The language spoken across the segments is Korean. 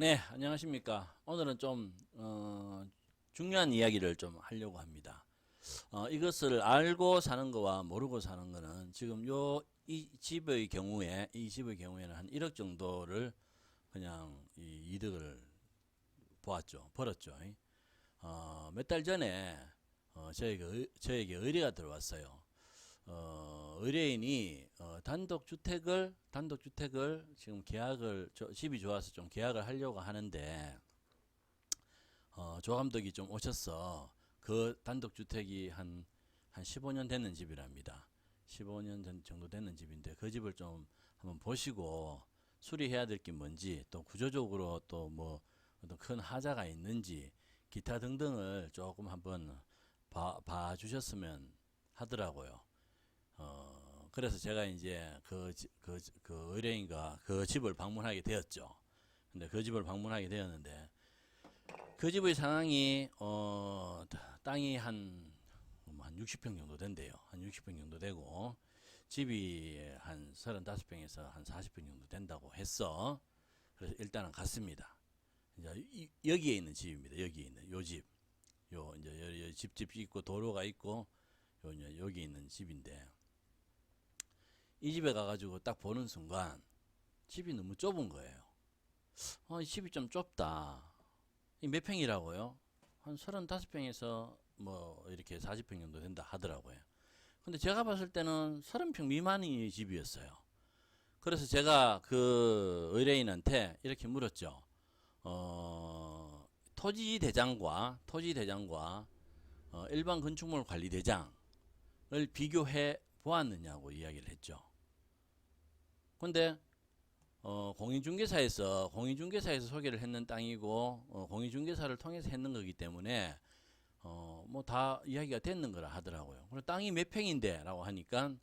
네, 안녕하십니까. 오늘은 좀, 중요한 이야기를 좀 하려고 합니다. 이것을 알고 사는 거와 모르고 사는 거는 지금 이 집의 경우에는 한 1억 정도를 그냥 이득을 보았죠. 벌었죠. 몇 달 전에, 저에게 의뢰가 들어왔어요. 의뢰인이 단독주택을 지금 집이 좋아서 좀 계약을 하려고 하는데 조감독이 좀 오셔서 그 단독주택이 한 15년 되는 집이랍니다. 15년 정도 되는 집인데 그 집을 좀 한번 보시고 수리해야 될 게 뭔지 또 구조적으로 또 뭐 어떤 큰 하자가 있는지 기타 등등을 조금 한번 봐주셨으면 하더라고요. 그래서 제가 이제 그 의뢰인과 그 집을 방문하게 되었죠. 근데 그 집을 방문하게 되었는데 그 집의 상황이 땅이 한 60평 정도 된대요. 한 60평 정도 되고 집이 한 35평에서 한 40평 정도 된다고 했어. 그래서 일단은 갔습니다. 이제 여기에 있는 집입니다. 여기에 있는 요 집. 요 이제 집 있고 도로가 있고 요 이제 여기 있는 집인데 이 집에 가가지고 딱 보는 순간 집이 너무 좁은 거예요. 이 집이 좀 좁다. 이 몇 평이라고요? 한 35평에서 뭐 이렇게 40평 정도 된다 하더라고요. 근데 제가 봤을 때는 30평 미만의 집이었어요. 그래서 제가 그 의뢰인한테 이렇게 물었죠. 토지대장과 일반 건축물 관리대장을 비교해 보았느냐고 이야기를 했죠. 근데 공인중개사에서 소개를 했는 땅이고 공인중개사를 통해서 했는 거기 때문에 뭐 다 이야기가 됐는 거라 하더라고요. 그리고 땅이 몇 평인데라고 하니까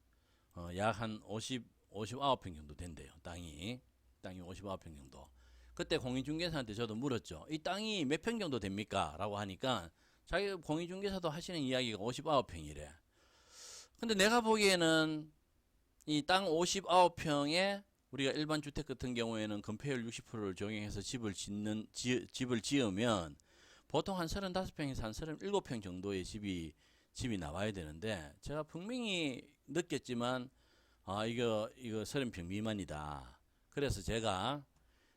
약 한 59평 정도 된대요. 땅이 59평 정도. 그때 공인중개사한테 저도 물었죠. 이 땅이 몇 평 정도 됩니까? 라고 하니까 자기 공인중개사도 하시는 이야기가 59평이래. 근데 내가 보기에는 이 땅 59평에 우리가 일반 주택 같은 경우에는 건폐율 60%를 적용해서 집을 지으면 보통 한 35평에서 한 37평 정도의 집이 나와야 되는데 제가 분명히 느꼈지만 이거 30평 미만이다. 그래서 제가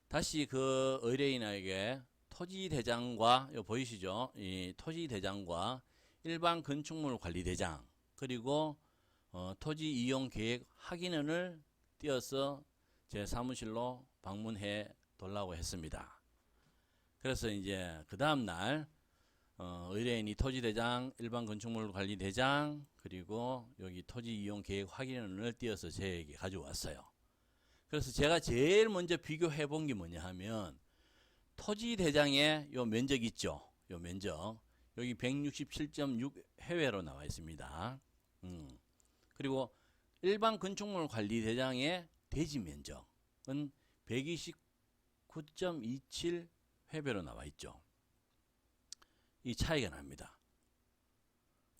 다시 그 의뢰인에게 토지대장과 요 보이시죠? 이 토지대장과 일반 건축물 관리대장 그리고 토지 이용 계획 확인을 띄어서 제 사무실로 방문해 돌라고 했습니다. 그래서 이제 그 다음 날 의뢰인이 토지대장, 일반 건축물 관리대장 그리고 여기 토지 이용 계획 확인을 띄어서 제에게 가져왔어요. 그래서 제가 제일 먼저 비교해 본 게 뭐냐 하면 토지대장의 요 면적 있죠. 요 면적 여기 167.6 해외로 나와 있습니다. 그리고 일반 건축물 관리대장의 대지 면적은 129.27 회배로 나와 있죠. 이 차이가 납니다.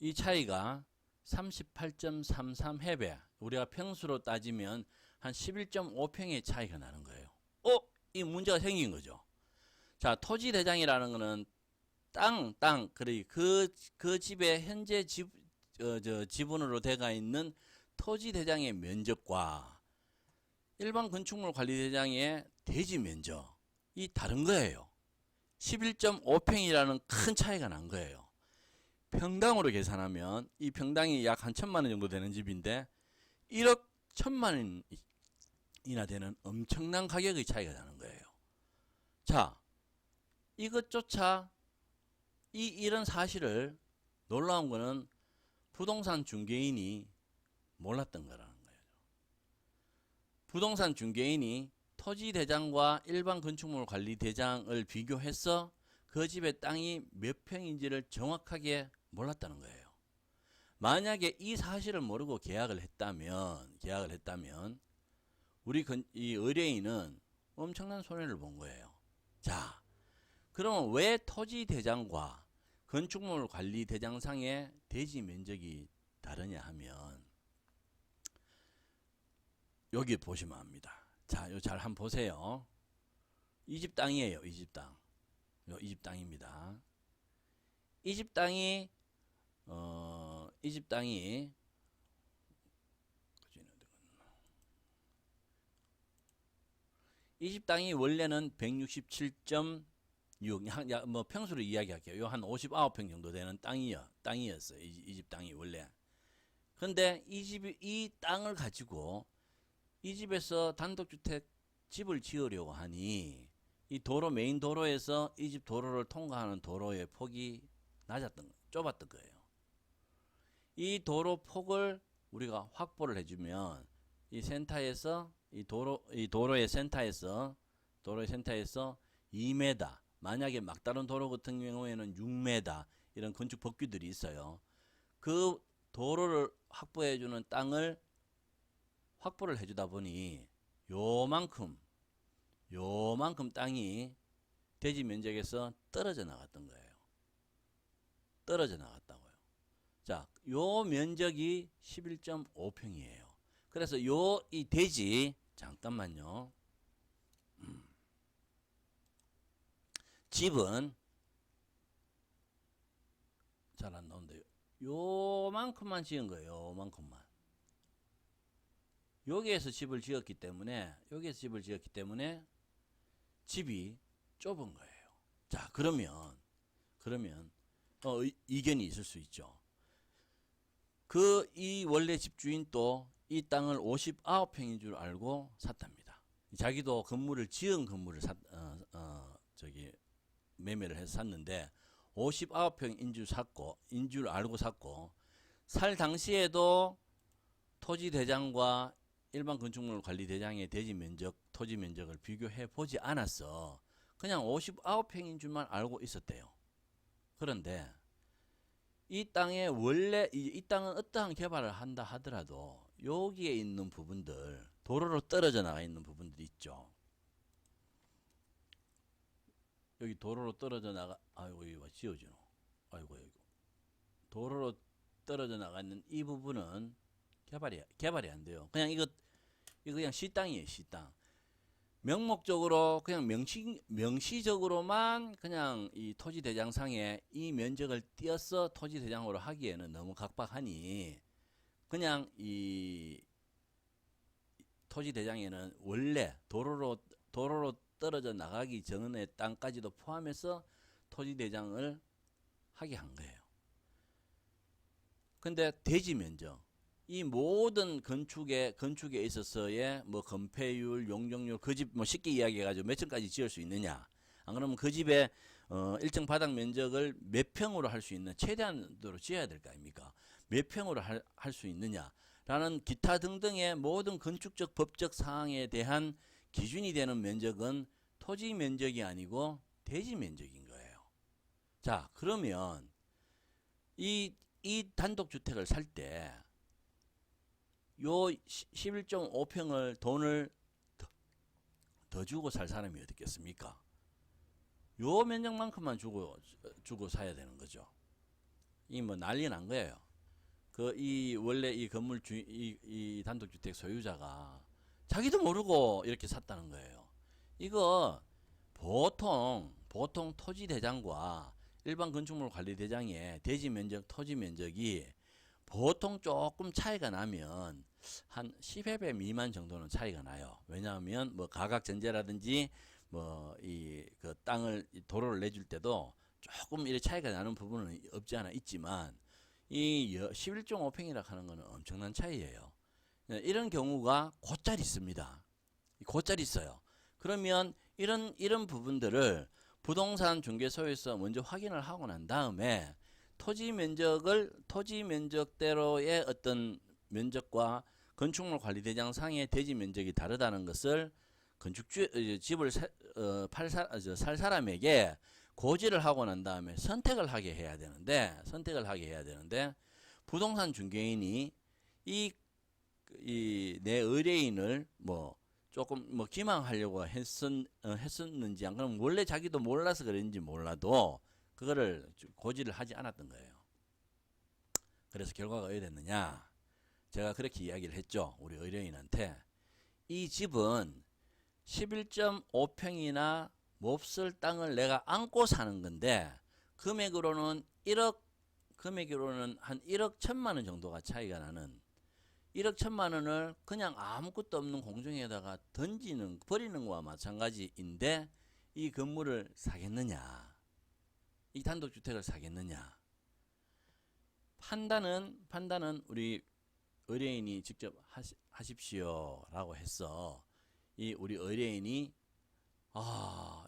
이 차이가 38.33 회배. 우리가 평수로 따지면 한 11.5평의 차이가 나는 거예요. 이 문제가 생긴 거죠. 자, 토지 대장이라는 거는 그 집의 현재 지분으로 돼가 있는 토지 대장의 면적과 일반 건축물 관리 대장의 대지 면적이 다른 거예요. 11.5평이라는 큰 차이가 난 거예요. 평당으로 계산하면 이 평당이 약 한 1,000만 원 정도 되는 집인데 1억 1,000만 원이나 되는 엄청난 가격의 차이가 나는 거예요. 자, 이것조차 이런 사실을 놀라운 거는 부동산 중개인이 몰랐던 거라는 거예요. 부동산 중개인이 토지 대장과 일반 건축물 관리 대장을 비교해서 그 집의 땅이 몇 평인지를 정확하게 몰랐다는 거예요. 만약에 이 사실을 모르고 계약을 했다면 이 의뢰인은 엄청난 손해를 본 거예요. 자, 그러면 왜 토지 대장과 건축물 관리 대장상의 대지 면적이 다르냐 하면 여기 보시면 압니다. 자, 요 잘 한번 보세요. 이 집 땅이에요. 이 집 땅. 이 집 땅입니다. 이 집 땅이 이 집 땅이 이 집 땅이 원래는 167.6, 뭐 평수를 이야기할게요. 요 한 59평 정도 되는 땅이었어요. 이 집 땅이 원래. 근데 이 땅을 가지고 이 집에서 단독주택 집을 지으려고 하니 이 메인 도로에서 이 집 도로를 통과하는 도로의 폭이 좁았던 거예요. 이 도로 폭을 우리가 확보를 해주면 이 센터에서 이 도로의 센터에서 2m, 만약에 막다른 도로 같은 경우에는 6m 이런 건축 법규들이 있어요. 그 도로를 확보해주는 땅을 확보를 해주다 보니 요만큼 땅이 대지 면적에서 떨어져 나갔던 거예요. 떨어져 나갔다고요. 자, 요 면적이 11.5평이에요. 그래서 이 대지 잠깐만요. 집은 잘 안 나온대요. 요만큼만 지은 거예요. 요만큼만. 여기에서 집을 지었기 때문에 집이 좁은 거예요. 자, 그러면 이견이 있을 수 있죠. 이 원래 집주인도 이 땅을 59평인 줄 알고 샀답니다. 자기도 지은 건물을 매매를 해서 샀는데 59평인 줄 알고 샀고, 살 당시에도 토지대장과 일반 건축물 관리대장의 토지 면적을 비교해 보지 않았어. 그냥 59평인 줄만 알고 있었대요. 그런데 이 땅에 원래 이 땅은 어떠한 개발을 한다 하더라도 여기에 있는 부분들, 도로로 떨어져 나가 있는 부분들이 있죠. 여기 도로로 떨어져 나가, 아이고, 이거 지어지노. 아이고, 도로로 떨어져 나가 있는 이 부분은 개발이 안 돼요. 이거 그냥 시땅이에요, 시땅. 명목적으로 그냥 명시적으로만 그냥 이 토지대장상에 이 면적을 띄어서 토지대장으로 하기에는 너무 각박하니, 그냥 이 토지대장에는 원래 도로로 떨어져 나가기 전의 땅까지도 포함해서 토지대장을 하게 한 거예요. 근데 대지 면적, 이 모든 건축에 있어서의 뭐 건폐율, 용적률, 그 집 뭐 쉽게 이야기해가지고 몇 층까지 지을 수 있느냐, 안 그러면 그 집의 일정 바닥 면적을 몇 평으로 할 수 있는, 최대한으로 지어야 될 거 아닙니까? 몇 평으로 할 수 있느냐라는 기타 등등의 모든 건축적 법적 사항에 대한 기준이 되는 면적은 토지 면적이 아니고 대지 면적인 거예요. 자, 그러면 이 단독주택을 살 때 요 11.5평을 돈을 더 주고 살 사람이 어디 있겠습니까? 요 면적만큼만 주고 사야 되는 거죠. 이 뭐 난리 난 거예요. 원래 이 건물 이 단독주택 소유자가 자기도 모르고 이렇게 샀다는 거예요. 이거 보통 토지대장과 일반 건축물 관리대장의 대지 면적, 토지 면적이 보통 조금 차이가 나면 한 10여 배 미만 정도는 차이가 나요. 왜냐하면 뭐 가각전제라든지 뭐 그 땅을 도로를 내줄 때도 조금 이렇게 차이가 나는 부분은 없지 않아 있지만, 이 11.5평이라 하는 거는 엄청난 차이예요. 이런 경우가 곧잘 있습니다. 곧잘 있어요. 그러면 이런 부분들을 부동산 중개소에서 먼저 확인을 하고 난 다음에 토지 면적대로의 어떤 면적과 건축물 관리대장 상의 대지 면적이 다르다는 것을 집을 살 사람에게 고지를 하고 난 다음에 선택을 하게 해야 되는데 부동산 중개인이 내 의뢰인을 뭐 조금 뭐 기망하려고 했었는지, 안 그러면 원래 자기도 몰라서 그랬는지 몰라도 그거를 고지를 하지 않았던 거예요. 그래서 결과가 어떻게 됐느냐, 제가 그렇게 이야기를 했죠. 우리 의뢰인한테 이 집은 11.5평이나 몹쓸 땅을 내가 안고 사는 건데 금액으로는 한 1억 1천만 원 정도가 차이가 나는 1억 1천만 원을 그냥 아무것도 없는 공중에다가 버리는 거와 마찬가지인데 이 건물을 사겠느냐, 이 단독주택을 사겠느냐. 판단은 우리 의뢰인이 직접 하십시오라고 했어. 이 우리 의뢰인이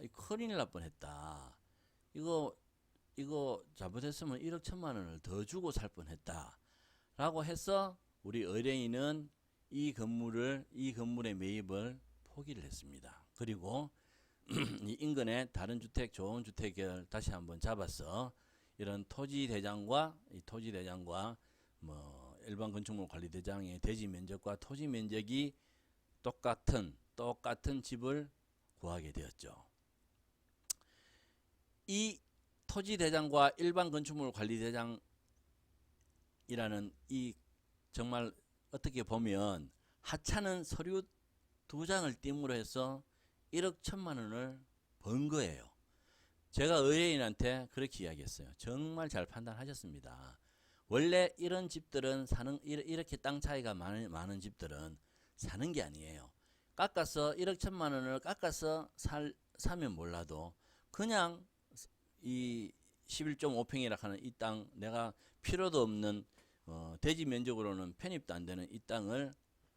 이 큰일 날 뻔했다. 이거 잘못했으면 1억 1천만 원을 더 주고 살 뻔했다. 라고 해서 우리 의뢰인은 이 건물의 매입을 포기를 했습니다. 그리고 이 인근에 다른 주택, 좋은 주택을 다시 한번 잡아서 이런 토지대장과 뭐 일반 건축물 관리대장의 대지 면적과 토지 면적이 똑같은 집을 구하게 되었죠. 이 토지대장과 일반 건축물 관리대장이라는 이 정말 어떻게 보면 하찮은 서류 2장을 띄므로 해서 1억 1천만 원을 번 거예요. 제가 의뢰인한테 그렇게 이야기했어요. 정말 잘 판단하셨습니다. 원래 이런 집들은 이렇게 땅 차이가 많은 집들은 사는 게 아니에요. 깎아서 1억 1천만 원을 깎아서 사면 몰라도 그냥 이 11.5평이라 하는 이 땅, 내가 필요도 없는 대지 면적으로는 편입도 안 되는 이 땅을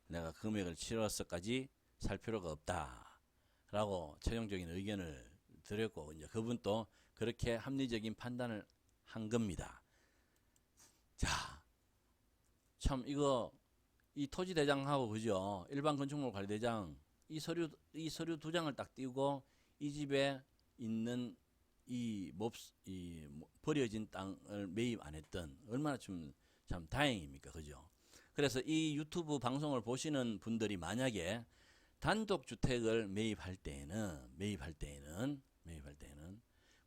내가 금액을 치러서까지 살 필요가 없다라고 최종적인 의견을 드렸고, 이제 그분도 그렇게 합리적인 판단을 한 겁니다. 자, 참 이 토지대장하고 그죠? 일반 건축물 관리대장 이 서류 2장을 딱 띄우고 이 집에 있는 버려진 땅을 매입 안 했던 얼마나 참 다행입니까, 그죠? 그래서 이 유튜브 방송을 보시는 분들이 만약에 단독주택을 매입할 때에는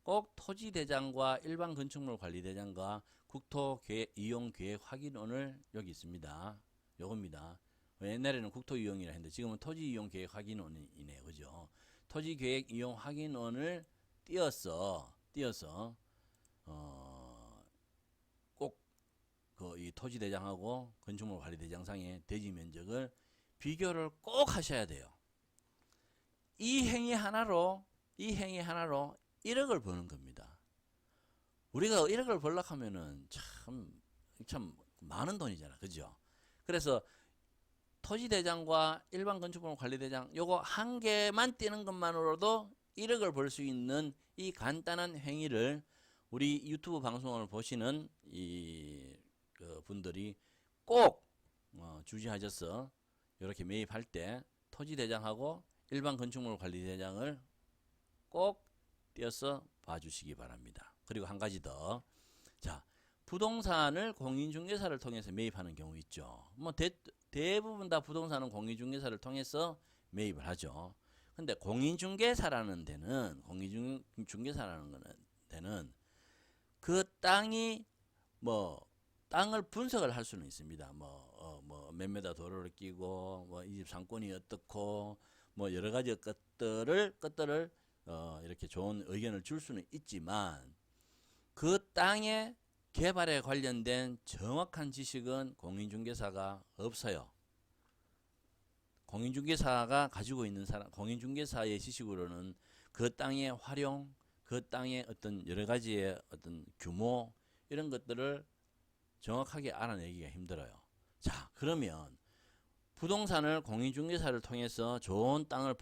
꼭 토지대장과 일반 건축물 관리대장과 국토이용계획 확인원을 여기 있습니다. 요겁니다. 옛날에는 국토이용이라 했는데 지금은 토지이용계획 확인원이네요, 그죠? 토지계획 이용 확인원을 띄어서 꼭 이 토지대장하고 건축물 관리대장상의 대지 면적을 비교를 꼭 하셔야 돼요. 이 행위 하나로 1억을 버는 겁니다. 우리가 1억을 벌려고 하면은 참 많은 돈이잖아, 그죠? 그래서 토지대장과 일반 건축물 관리대장 요거 한 개만 띄는 것만으로도 1억을 벌 수 있는 이 간단한 행위를 우리 유튜브 방송을 보시는 그 분들이 꼭 주시하셔서 이렇게 매입할 때 토지대장하고 일반 건축물 관리대장을 꼭 띄어서 봐주시기 바랍니다. 그리고 한 가지 더. 자, 부동산을 공인중개사를 통해서 매입하는 경우 있죠. 뭐 대부분 다 부동산은 공인중개사를 통해서 매입을 하죠. 근데 공인중개사라는 데는 그 땅이 땅을 분석을 할 수는 있습니다. 몇 메다 도로를 끼고 이 집 상권이 어떻고 여러 가지 것들을 이렇게 좋은 의견을 줄 수는 있지만 그 땅의 개발에 관련된 정확한 지식은 공인중개사가 없어요. 공인중개사가 가지고 있는 공인중개사의 지식으로는 그 땅의 활용, 그 땅의 어떤 여러 가지의 어떤 규모 이런 것들을 정확하게 알아내기가 힘들어요. 자, 그러면 부동산을 공인중개사를 통해서 좋은 땅을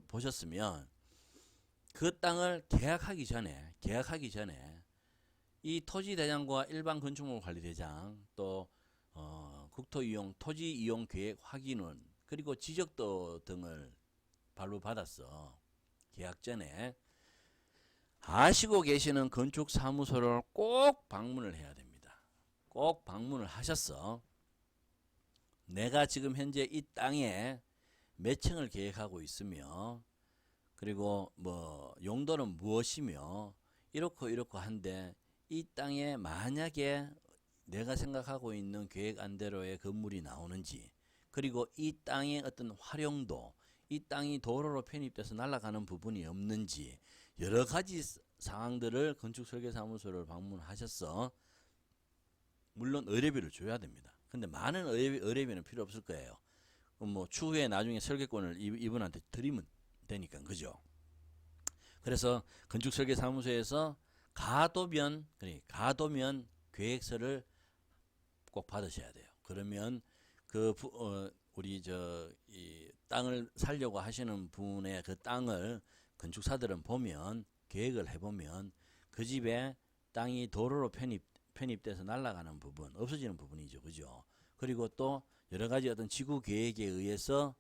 보셨으면 그 땅을 계약하기 전에 이 토지대장과 일반 건축물 관리대장 또 토지이용계획 확인원 그리고 지적도 등을 발부받았어. 계약 전에 아시고 계시는 건축사무소를 꼭 방문을 해야 됩니다. 꼭 방문을 하셨어. 내가 지금 현재 이 땅에 몇 층을 계획하고 있으며 그리고 용도는 무엇이며 이렇고 한데 이 땅에 만약에 내가 생각하고 있는 계획안대로의 건물이 나오는지 그리고 이 땅의 어떤 활용도 이 땅이 도로로 편입돼서 날아가는 부분이 없는지 여러 가지 상황들을 건축설계사무소를 방문하셔서 물론 의뢰비를 줘야 됩니다. 근데 많은 의뢰비는 필요 없을 거예요. 그럼 뭐 추후에 나중에 설계권을 이분한테 드리면 되니까 그죠. 그래서 건축설계사무소에서 가도면 계획서를 꼭 받으셔야 돼요. 그러면 우리 이 땅을 살려고 하시는 분의 그 땅을 건축사들은 보면 계획을 해보면 그 집에 땅이 도로로 편입돼서 날아가는 부분, 없어지는 부분이죠, 그죠? 그리고 또 여러 가지 어떤 지구 계획에 의해서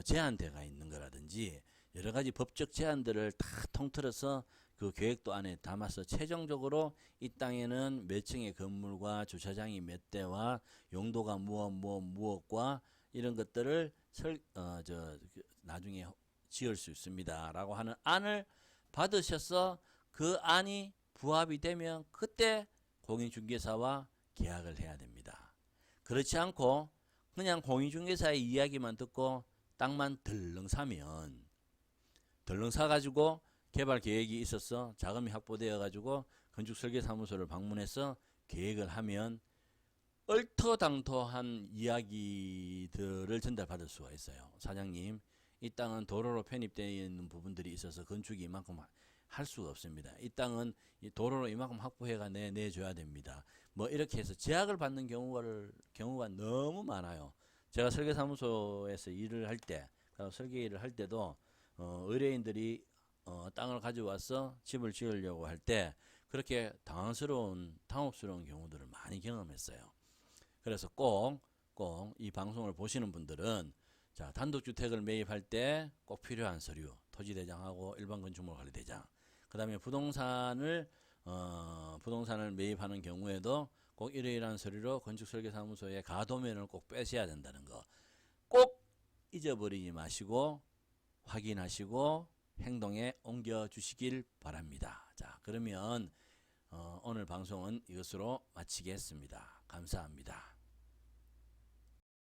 제한대가 있는 거라든지 여러 가지 법적 제한들을 다 통틀어서 그 계획도 안에 담아서 최종적으로 이 땅에는 몇 층의 건물과 주차장이 몇 대와 용도가 무엇과 이런 것들을 나중에 지을 수 있습니다라고 하는 안을 받으셔서 그 안이 부합이 되면 그때 공인중개사와 계약을 해야 됩니다. 그렇지 않고 그냥 공인중개사의 이야기만 듣고 땅만 덜렁 사가지고 개발 계획이 있어서 자금이 확보되어 가지고 건축설계사무소를 방문해서 계획을 하면 얼토당토한 이야기들을 전달받을 수가 있어요. 사장님, 이 땅은 도로로 편입되어 있는 부분들이 있어서 건축이 이만큼 할 수가 없습니다. 이 땅은 이 도로로 이만큼 확보해가 내줘야 됩니다. 뭐 이렇게 해서 제약을 받는 경우가 너무 많아요. 제가 설계사무소에서 일을 할 때, 설계 일을 할 때도 의뢰인들이 땅을 가져와서 집을 지으려고 할 때 그렇게 당혹스러운 경우들을 많이 경험했어요. 그래서 꼭 이 방송을 보시는 분들은 자, 단독주택을 매입할 때 꼭 필요한 서류, 토지대장하고 일반건축물관리대장, 그 다음에 부동산을 매입하는 경우에도 꼭 이러이러한 서류로 건축설계사무소에 가도면을 꼭 빼셔야 된다는 거 꼭 잊어버리지 마시고 확인하시고 행동에 옮겨 주시길 바랍니다. 자, 그러면 오늘 방송은 이것으로 마치겠습니다. 감사합니다.